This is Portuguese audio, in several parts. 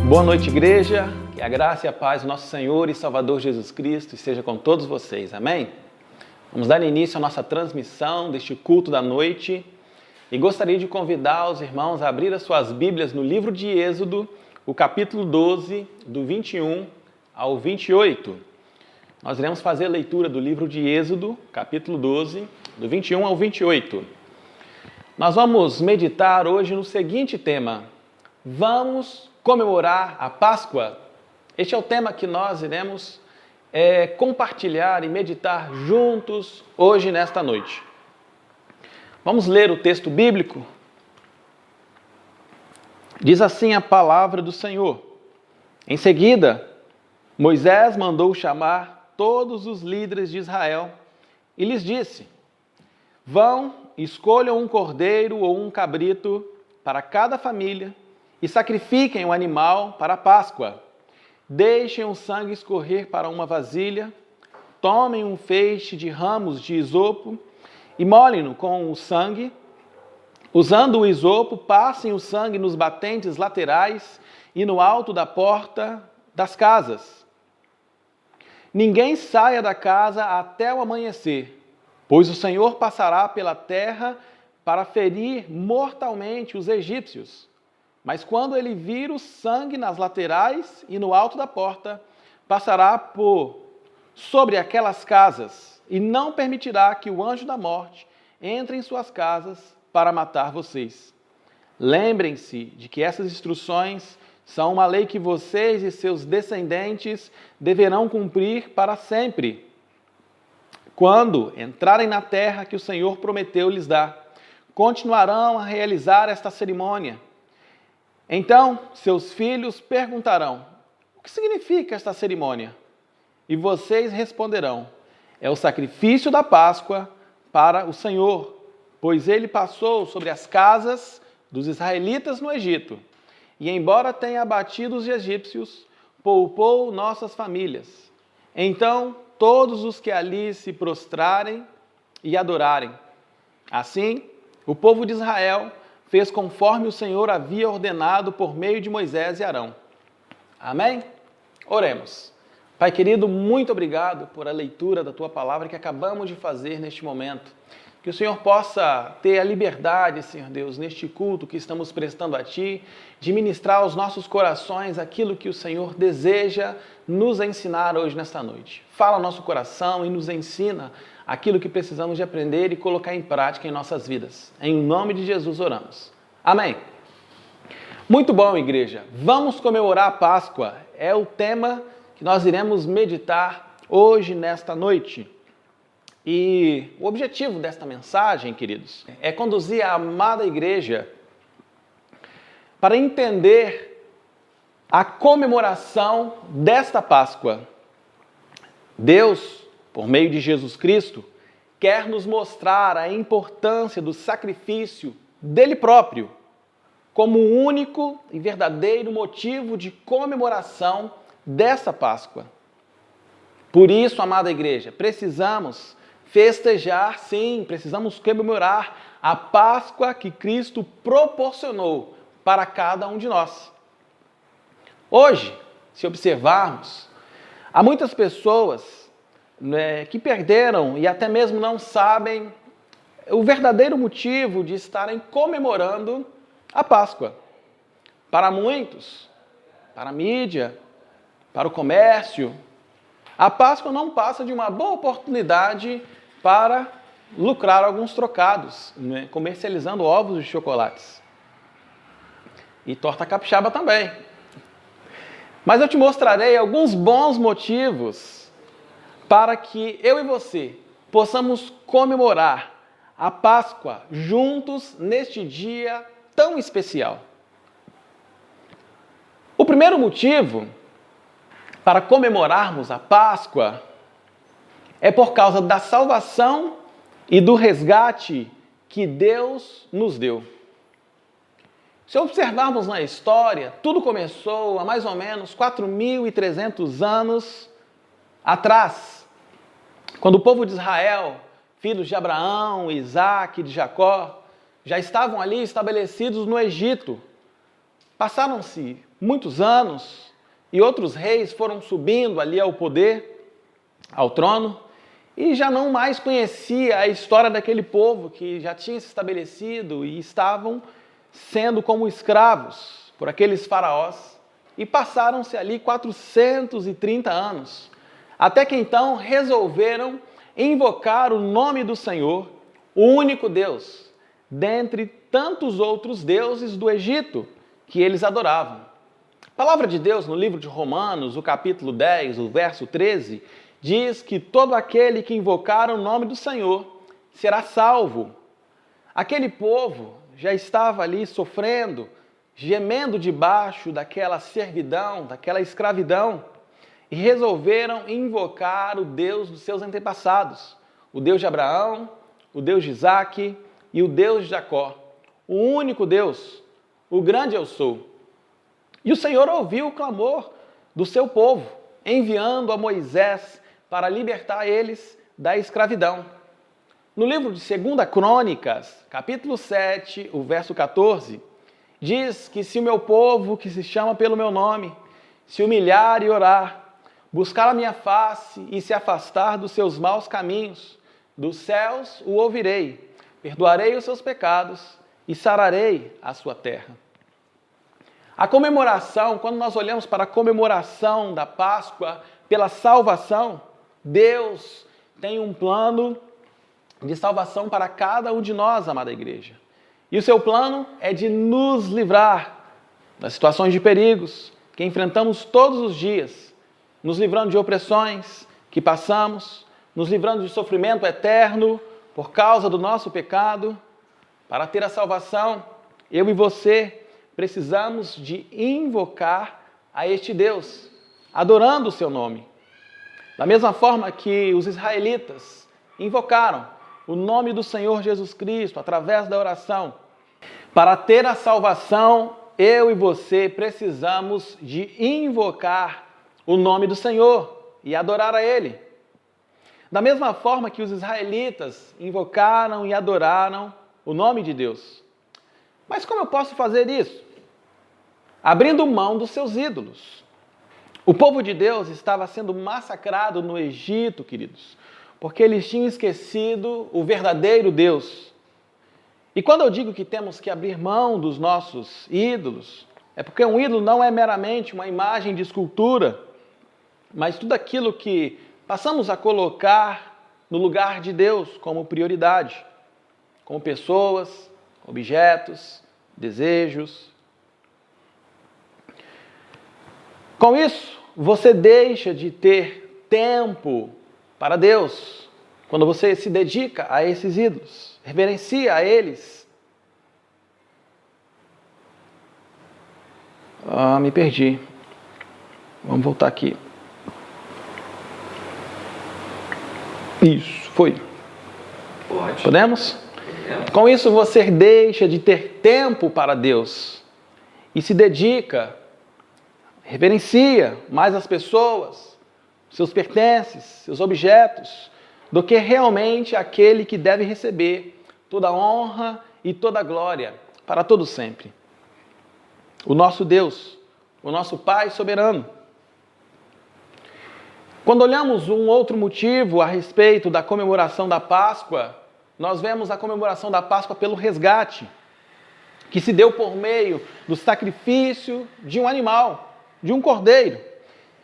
Boa noite, igreja. Que a graça e a paz do nosso Senhor e Salvador Jesus Cristo esteja com todos vocês. Amém? Vamos dar início à nossa transmissão deste culto da noite e gostaria de convidar os irmãos a abrir as suas Bíblias no livro de Êxodo, o capítulo 12, do 21 ao 28. Nós iremos fazer a leitura do livro de Êxodo, capítulo 12, do 21 ao 28. Nós vamos meditar hoje no seguinte tema: vamos comemorar a Páscoa. Este é o tema que nós iremos compartilhar e meditar juntos hoje, nesta noite. Vamos ler o texto bíblico? Diz assim a palavra do Senhor. Em seguida, Moisés mandou chamar todos os líderes de Israel e lhes disse: vão, escolham um cordeiro ou um cabrito para cada família e sacrifiquem o animal para a Páscoa. Deixem o sangue escorrer para uma vasilha, tomem um feixe de ramos de isopo e molhem-no com o sangue. Usando o isopo, passem o sangue nos batentes laterais e no alto da porta das casas. Ninguém saia da casa até o amanhecer, pois o Senhor passará pela terra para ferir mortalmente os egípcios. Mas quando ele vir o sangue nas laterais e no alto da porta, passará sobre aquelas casas e não permitirá que o anjo da morte entre em suas casas para matar vocês. Lembrem-se de que essas instruções são uma lei que vocês e seus descendentes deverão cumprir para sempre, quando entrarem na terra que o Senhor prometeu lhes dar. Continuarão a realizar esta cerimônia. Então, seus filhos perguntarão: o que significa esta cerimônia? E vocês responderão: é o sacrifício da Páscoa para o Senhor, pois ele passou sobre as casas dos israelitas no Egito, e embora tenha abatido os egípcios, poupou nossas famílias. Então, todos os que ali se prostrarem e adorarem. Assim, o povo de Israel fez conforme o Senhor havia ordenado por meio de Moisés e Arão. Amém? Oremos. Pai querido, muito obrigado por a leitura da Tua palavra que acabamos de fazer neste momento. Que o Senhor possa ter a liberdade, Senhor Deus, neste culto que estamos prestando a Ti, de ministrar aos nossos corações aquilo que o Senhor deseja nos ensinar hoje, nesta noite. Fala ao nosso coração e nos ensina aquilo que precisamos de aprender e colocar em prática em nossas vidas. Em nome de Jesus oramos. Amém. Muito bom, igreja. Vamos comemorar a Páscoa. É o tema que nós iremos meditar hoje, nesta noite. E o objetivo desta mensagem, queridos, é conduzir a amada igreja para entender a comemoração desta Páscoa. Deus, por meio de Jesus Cristo, quer nos mostrar a importância do sacrifício dele próprio como o único e verdadeiro motivo de comemoração dessa Páscoa. Por isso, amada igreja, precisamos festejar, sim, precisamos comemorar a Páscoa que Cristo proporcionou para cada um de nós. Hoje, se observarmos, há muitas pessoas que perderam e até mesmo não sabem o verdadeiro motivo de estarem comemorando a Páscoa. Para muitos, para a mídia, para o comércio, a Páscoa não passa de uma boa oportunidade para lucrar alguns trocados, comercializando ovos de chocolates. E torta capixaba também. Mas eu te mostrarei alguns bons motivos para que eu e você possamos comemorar a Páscoa juntos neste dia tão especial. O primeiro motivo para comemorarmos a Páscoa é por causa da salvação e do resgate que Deus nos deu. Se observarmos na história, tudo começou há mais ou menos 4.300 anos atrás, quando o povo de Israel, filhos de Abraão, Isaac e de Jacó, já estavam ali estabelecidos no Egito. Passaram-se muitos anos, e outros reis foram subindo ali ao poder, ao trono, e já não mais conhecia a história daquele povo que já tinha se estabelecido e estavam sendo como escravos por aqueles faraós. E passaram-se ali 430 anos, até que então resolveram invocar o nome do Senhor, o único Deus, dentre tantos outros deuses do Egito que eles adoravam. A palavra de Deus no livro de Romanos, o capítulo 10, o verso 13, diz que todo aquele que invocar o nome do Senhor será salvo. Aquele povo já estava ali sofrendo, gemendo debaixo daquela servidão, daquela escravidão, e resolveram invocar o Deus dos seus antepassados, o Deus de Abraão, o Deus de Isaque e o Deus de Jacó, o único Deus, o grande eu sou. E o Senhor ouviu o clamor do seu povo, enviando a Moisés para libertar eles da escravidão. No livro de 2 Crônicas, capítulo 7, o verso 14, diz que se o meu povo, que se chama pelo meu nome, se humilhar e orar, buscar a minha face e se afastar dos seus maus caminhos, dos céus o ouvirei, perdoarei os seus pecados e sararei a sua terra. A comemoração, quando nós olhamos para a comemoração da Páscoa pela salvação, Deus tem um plano de salvação para cada um de nós, amada igreja. E o seu plano é de nos livrar das situações de perigos que enfrentamos todos os dias, nos livrando de opressões que passamos, nos livrando de sofrimento eterno por causa do nosso pecado. Para ter a salvação, eu e você precisamos de invocar a este Deus, adorando o seu nome. Da mesma forma que os israelitas invocaram o nome do Senhor Jesus Cristo através da oração. Para ter a salvação, eu e você precisamos de invocar o nome do Senhor e adorar a Ele. Da mesma forma que os israelitas invocaram e adoraram o nome de Deus. Mas como eu posso fazer isso? Abrindo mão dos seus ídolos. O povo de Deus estava sendo massacrado no Egito, queridos, porque eles tinham esquecido o verdadeiro Deus. E quando eu digo que temos que abrir mão dos nossos ídolos, é porque um ídolo não é meramente uma imagem de escultura, mas tudo aquilo que passamos a colocar no lugar de Deus como prioridade, como pessoas, objetos, desejos. Com isso, você deixa de ter tempo para Deus, quando você se dedica a esses ídolos, reverencia a eles. Me perdi. Vamos voltar aqui. Isso, foi. Pode. Podemos? Com isso, você deixa de ter tempo para Deus e se dedica, reverencia mais as pessoas, seus pertences, seus objetos, do que realmente aquele que deve receber toda a honra e toda a glória para todo sempre. O nosso Deus, o nosso Pai soberano. Quando olhamos um outro motivo a respeito da comemoração da Páscoa, nós vemos a comemoração da Páscoa pelo resgate, que se deu por meio do sacrifício de um animal, de um cordeiro,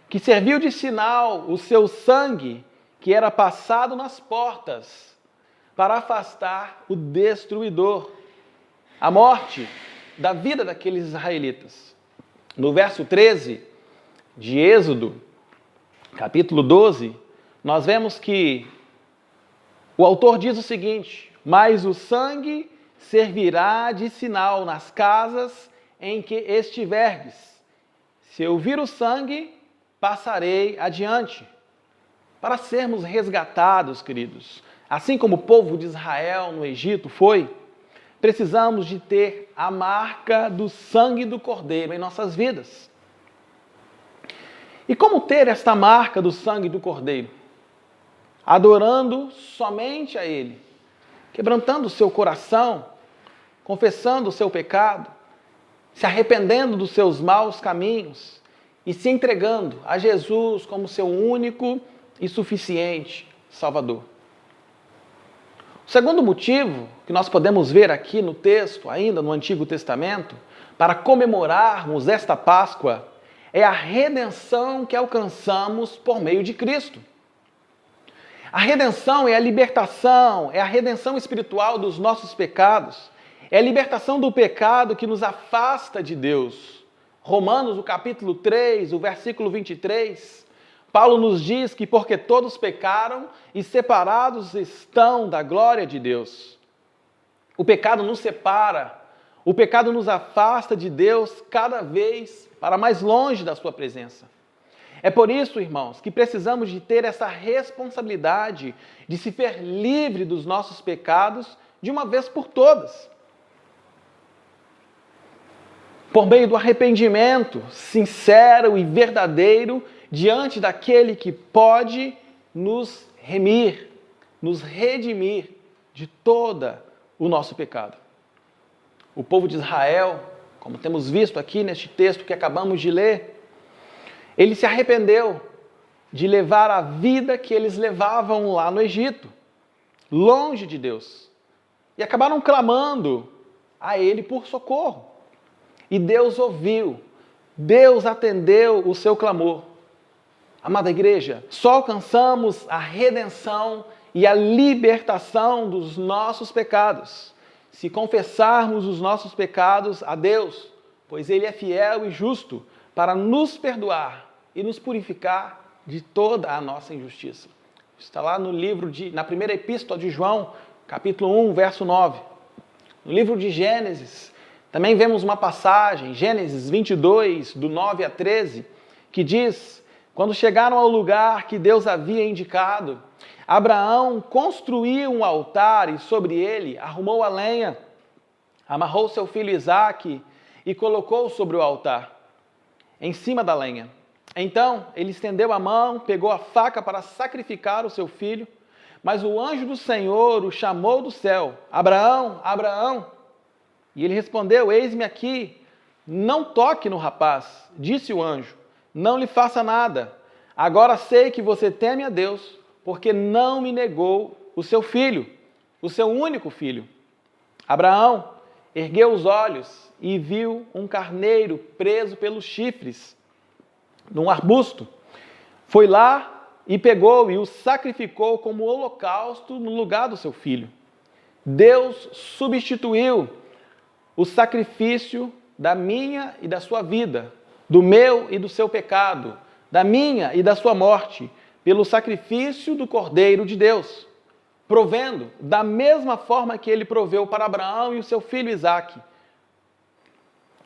que serviu de sinal o seu sangue, que era passado nas portas, para afastar o destruidor, a morte da vida daqueles israelitas. No verso 13 de Êxodo, capítulo 12, nós vemos que o autor diz o seguinte: mas o sangue servirá de sinal nas casas em que estiverdes. Se eu vir o sangue, passarei adiante. Para sermos resgatados, queridos, assim como o povo de Israel no Egito foi, precisamos de ter a marca do sangue do Cordeiro em nossas vidas. E como ter esta marca do sangue do Cordeiro? Adorando somente a Ele, quebrantando o seu coração, confessando o seu pecado, se arrependendo dos seus maus caminhos e se entregando a Jesus como seu único e suficiente Salvador. O segundo motivo que nós podemos ver aqui no texto, ainda no Antigo Testamento, para comemorarmos esta Páscoa, é a redenção que alcançamos por meio de Cristo. A redenção é a libertação, é a redenção espiritual dos nossos pecados, é a libertação do pecado que nos afasta de Deus. Romanos, o capítulo 3, o versículo 23, Paulo nos diz que porque todos pecaram e separados estão da glória de Deus. O pecado nos separa, o pecado nos afasta de Deus cada vez para mais longe da sua presença. É por isso, irmãos, que precisamos de ter essa responsabilidade de se ver livre dos nossos pecados de uma vez por todas. Por meio do arrependimento sincero e verdadeiro diante daquele que pode nos remir, nos redimir de todo o nosso pecado. O povo de Israel, como temos visto aqui neste texto que acabamos de ler, ele se arrependeu de levar a vida que eles levavam lá no Egito, longe de Deus, e acabaram clamando a ele por socorro. E Deus ouviu, Deus atendeu o seu clamor. Amada igreja, só alcançamos a redenção e a libertação dos nossos pecados se confessarmos os nossos pecados a Deus, pois Ele é fiel e justo para nos perdoar e nos purificar de toda a nossa injustiça. Está lá na primeira epístola de João, capítulo 1, verso 9. No livro de Gênesis, também vemos uma passagem, Gênesis 22, do 9 a 13, que diz: quando chegaram ao lugar que Deus havia indicado, Abraão construiu um altar e sobre ele arrumou a lenha, amarrou seu filho Isaque e colocou sobre o altar, em cima da lenha. Então ele estendeu a mão, pegou a faca para sacrificar o seu filho, mas o anjo do Senhor o chamou do céu: Abraão, Abraão. E ele respondeu: eis-me aqui. Não toque no rapaz, disse o anjo, não lhe faça nada. Agora sei que você teme a Deus, porque não me negou o seu filho, o seu único filho. Abraão ergueu os olhos e viu um carneiro preso pelos chifres num arbusto. Foi lá e pegou e o sacrificou como holocausto no lugar do seu filho. Deus substituiu o sacrifício da minha e da sua vida, do meu e do seu pecado, da minha e da sua morte, pelo sacrifício do Cordeiro de Deus, provendo da mesma forma que ele proveu para Abraão e o seu filho Isaque.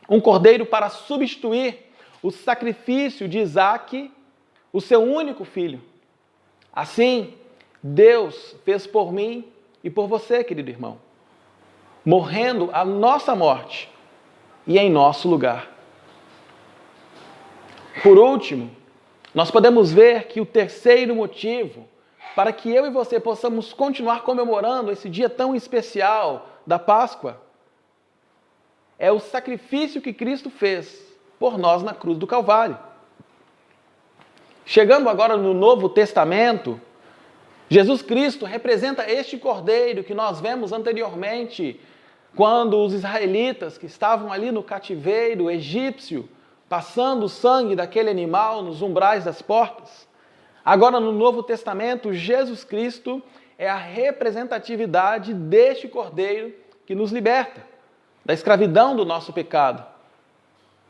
Um cordeiro para substituir o sacrifício de Isaque, o seu único filho. Assim, Deus fez por mim e por você, querido irmão, morrendo a nossa morte e em nosso lugar. Por último, nós podemos ver que o terceiro motivo para que eu e você possamos continuar comemorando esse dia tão especial da Páscoa é o sacrifício que Cristo fez por nós na cruz do Calvário. Chegando agora no Novo Testamento, Jesus Cristo representa este cordeiro que nós vemos anteriormente, quando os israelitas que estavam ali no cativeiro egípcio, passando o sangue daquele animal nos umbrais das portas. Agora no Novo Testamento, Jesus Cristo é a representatividade deste cordeiro que nos liberta da escravidão do nosso pecado,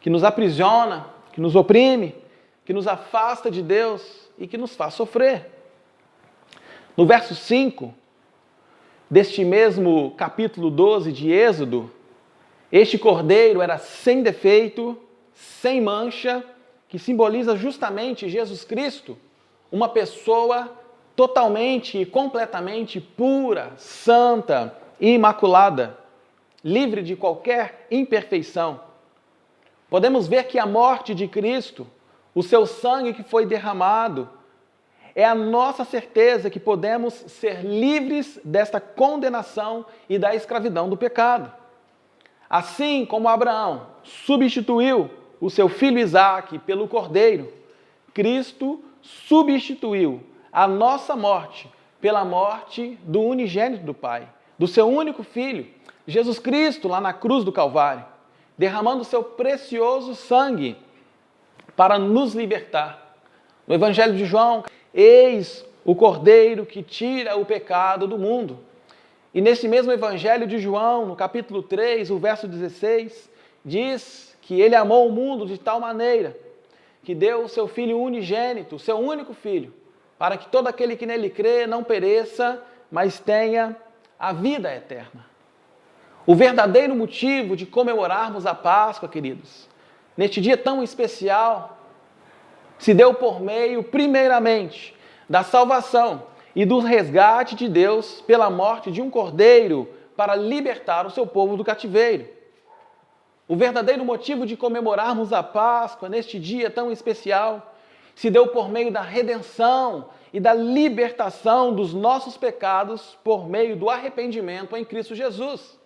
que nos aprisiona, que nos oprime, que nos afasta de Deus e que nos faz sofrer. No verso 5 deste mesmo capítulo 12 de Êxodo, este cordeiro era sem defeito, sem mancha, que simboliza justamente Jesus Cristo, uma pessoa totalmente e completamente pura, santa e imaculada, livre de qualquer imperfeição. Podemos ver que a morte de Cristo, o seu sangue que foi derramado, é a nossa certeza que podemos ser livres desta condenação e da escravidão do pecado. Assim como Abraão substituiu o seu filho Isaque pelo cordeiro, Cristo substituiu a nossa morte pela morte do unigênito do Pai, do seu único filho, Jesus Cristo, lá na cruz do Calvário, derramando o seu precioso sangue para nos libertar. No Evangelho de João, eis o Cordeiro que tira o pecado do mundo. E nesse mesmo Evangelho de João, no capítulo 3, o verso 16, diz que ele amou o mundo de tal maneira que deu o seu Filho unigênito, o seu único Filho, para que todo aquele que nele crê não pereça, mas tenha a vida eterna. O verdadeiro motivo de comemorarmos a Páscoa, queridos, neste dia tão especial, se deu por meio, primeiramente, da salvação e do resgate de Deus pela morte de um cordeiro para libertar o seu povo do cativeiro. O verdadeiro motivo de comemorarmos a Páscoa neste dia tão especial se deu por meio da redenção e da libertação dos nossos pecados por meio do arrependimento em Cristo Jesus.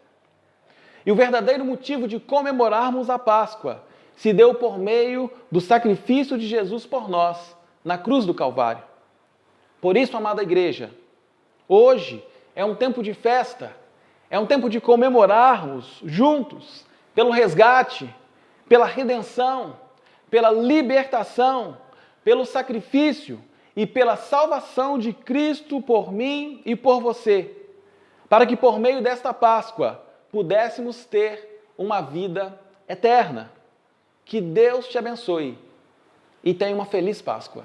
E o verdadeiro motivo de comemorarmos a Páscoa se deu por meio do sacrifício de Jesus por nós na cruz do Calvário. Por isso, amada igreja, hoje é um tempo de festa, é um tempo de comemorarmos juntos pelo resgate, pela redenção, pela libertação, pelo sacrifício e pela salvação de Cristo por mim e por você, para que por meio desta Páscoa pudéssemos ter uma vida eterna. Que Deus te abençoe e tenha uma feliz Páscoa.